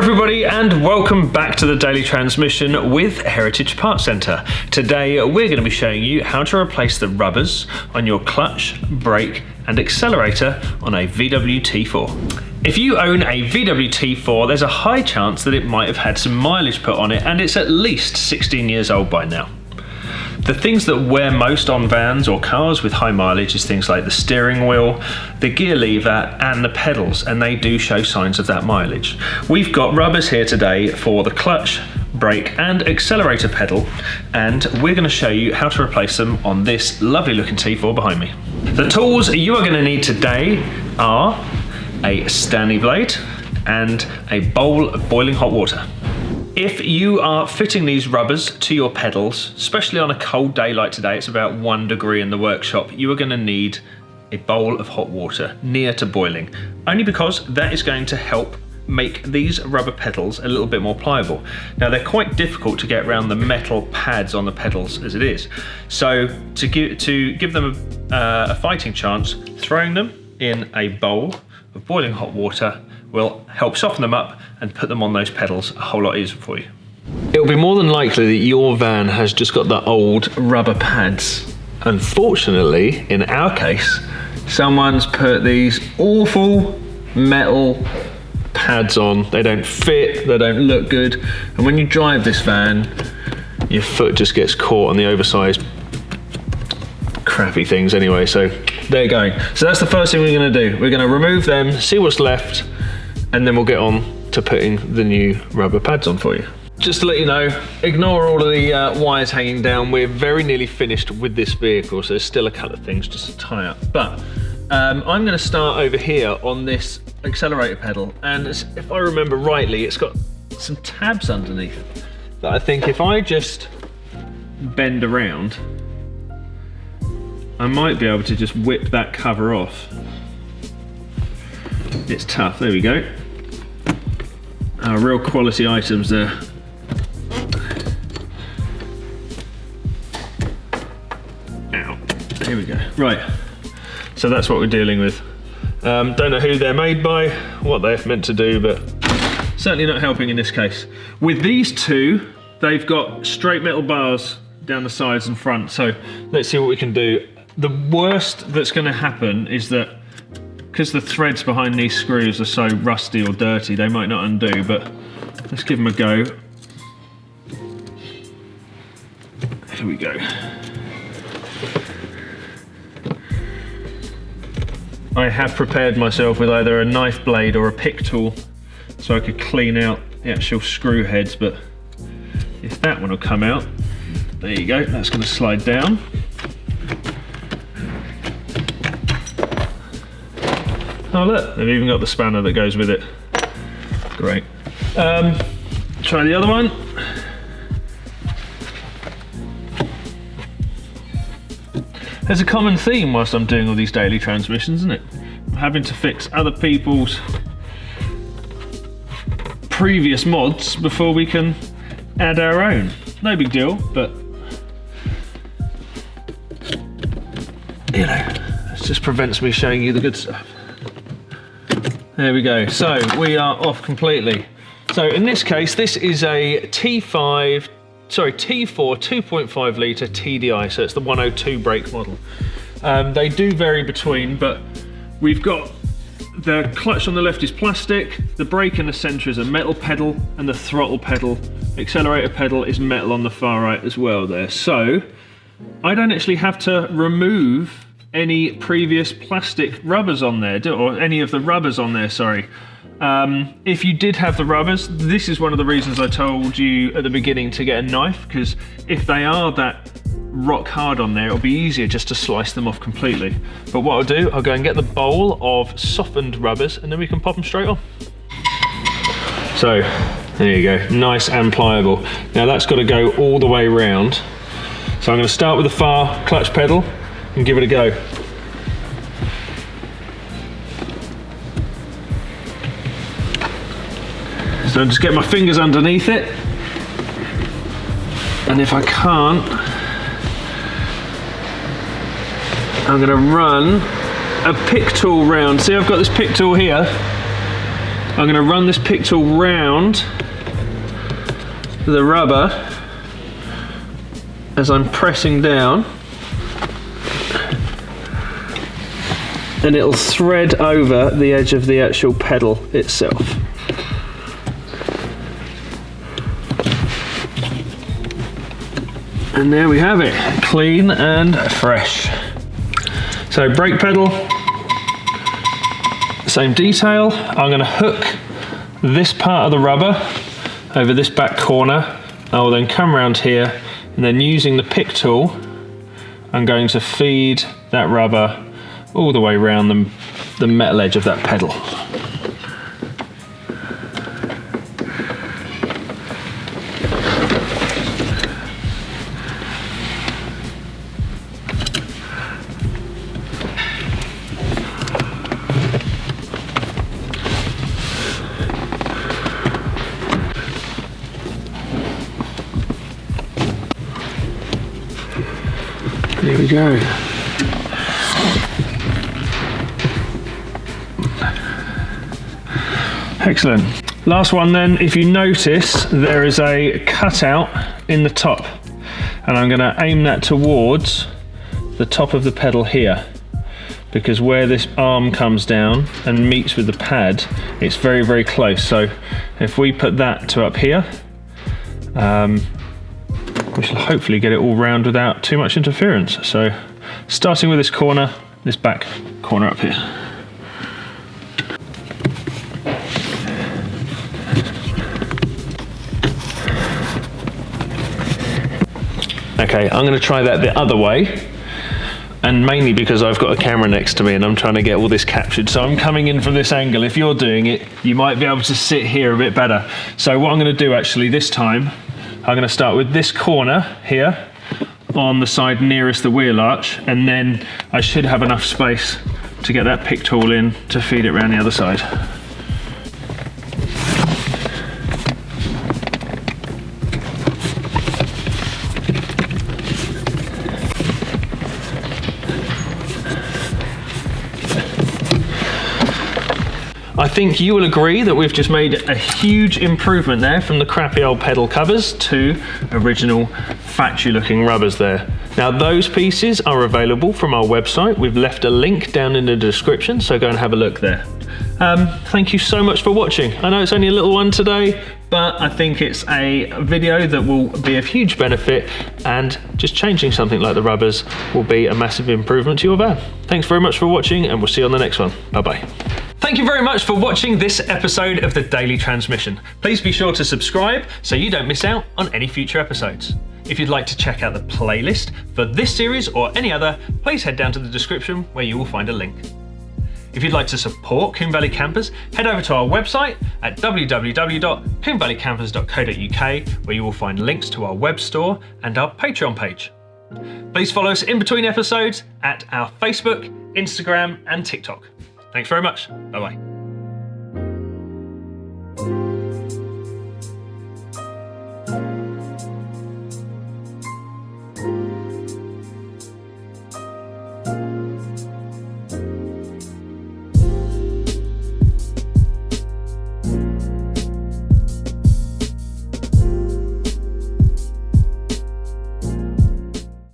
everybody, and welcome back to the Daily Transmission with Heritage Parts Centre. Today we're going to be showing you how to replace the rubbers on your clutch, brake and accelerator on a VW T4. If you own a VW T4, there's a high chance that it might have had some mileage put on it, and it's at least 16 years old by now. The things that wear most on vans or cars with high mileage is things like the steering wheel, the gear lever and the pedals, and they do show signs of that mileage. We've got rubbers here today for the clutch, brake and accelerator pedal, and we're going to show you how to replace them on this lovely looking T4 behind me. The tools you are going to need today are a Stanley blade and a bowl of boiling hot water. If you are fitting these rubbers to your pedals, especially on a cold day like today, it's about 1 degree in the workshop, you are going to need a bowl of hot water near to boiling, only because that is going to help make these rubber pedals a little bit more pliable. Now they're quite difficult to get around the metal pads on the pedals as it is, so to give them a fighting chance, throwing them in a bowl of boiling hot water will help soften them up and put them on those pedals a whole lot easier for you. It'll be more than likely that your van has just got the old rubber pads. Unfortunately, in our case, someone's put these awful metal pads on. They don't fit, they don't look good, and when you drive this van, your foot just gets caught on the oversized crappy things anyway, so they're going. So that's the first thing we're going to do. We're going to remove them, see what's left, and then we'll get on to putting the new rubber pads on for you. Just to let you know, ignore all of the wires hanging down. We're very nearly finished with this vehicle, so there's still a couple of things just to tie up. But I'm going to start over here on this accelerator pedal, and if I remember rightly, it's got some tabs underneath that I think if I just bend around, I might be able to just whip that cover off. It's tough, there we go. Real quality items there. Ow, here we go. Right, so that's what we're dealing with. Don't know who they're made by, what they're meant to do, but certainly not helping in this case. With these two, they've got straight metal bars down the sides and front, so let's see what we can do. The worst that's going to happen is that because the threads behind these screws are so rusty or dirty, they might not undo, but let's give them a go. Here we go. I have prepared myself with either a knife blade or a pick tool so I could clean out the actual screw heads, but if that one will come out, there you go, that's going to slide down. Oh look, they've even got the spanner that goes with it. Great. Try the other one. There's a common theme whilst I'm doing all these daily transmissions, isn't it? I'm having to fix other people's previous mods before we can add our own. No big deal, but you know, it just prevents me showing you the good stuff. There we go, so we are off completely. So in this case, this is a T4 2.5 litre TDI, so it's the 102 brake model. They do vary between, but we've got the clutch on the left is plastic, the brake in the centre is a metal pedal, and the throttle pedal, accelerator pedal is metal on the far right as well there. So I don't actually have to remove any previous plastic rubbers on there, or any of the rubbers on there, sorry. If you did have the rubbers, this is one of the reasons I told you at the beginning to get a knife, because if they are that rock hard on there, it'll be easier just to slice them off completely. But what I'll do, I'll go and get the bowl of softened rubbers, and then we can pop them straight on. So, there you go, nice and pliable. Now that's got to go all the way around. So I'm going to start with the far clutch pedal and give it a go. So I'll just get my fingers underneath it, and if I can't, I'm going to run a pick tool round. See, I've got this pick tool here, I'm going to run this pick tool round the rubber as I'm pressing down, and it'll thread over the edge of the actual pedal itself. And there we have it, clean and fresh. So brake pedal, same detail. I'm going to hook this part of the rubber over this back corner. I will then come around here, and then using the pick tool, I'm going to feed that rubber all the way around the metal edge of that pedal. There we go. Excellent. Last one then, if you notice, there is a cutout in the top, and I'm going to aim that towards the top of the pedal here, because where this arm comes down and meets with the pad, it's very, very close. So if we put that to up here, we shall hopefully get it all round without too much interference. So starting with this corner, this back corner up here. Okay, I'm going to try that the other way, and mainly because I've got a camera next to me and I'm trying to get all this captured. So I'm coming in from this angle. If you're doing it, you might be able to sit here a bit better. So what I'm going to do actually this time, I'm going to start with this corner here on the side nearest the wheel arch, and then I should have enough space to get that pick tool in to feed it around the other side. I think you will agree that we've just made a huge improvement there from the crappy old pedal covers to original factory looking rubbers there. Now those pieces are available from our website. We've left a link down in the description, so go and have a look there. Thank you so much for watching. I know it's only a little one today, but I think it's a video that will be of huge benefit, and just changing something like the rubbers will be a massive improvement to your van. Thanks very much for watching, and we'll see you on the next one. Bye-bye. Thank you very much for watching this episode of The Daily Transmission. Please be sure to subscribe so you don't miss out on any future episodes. If you'd like to check out the playlist for this series or any other, please head down to the description where you will find a link. If you'd like to support Combe Valley Campers, head over to our website at www.combevalleycampers.co.uk, where you will find links to our web store and our Patreon page. Please follow us in between episodes at our Facebook, Instagram and TikTok. Thanks very much. Bye-bye.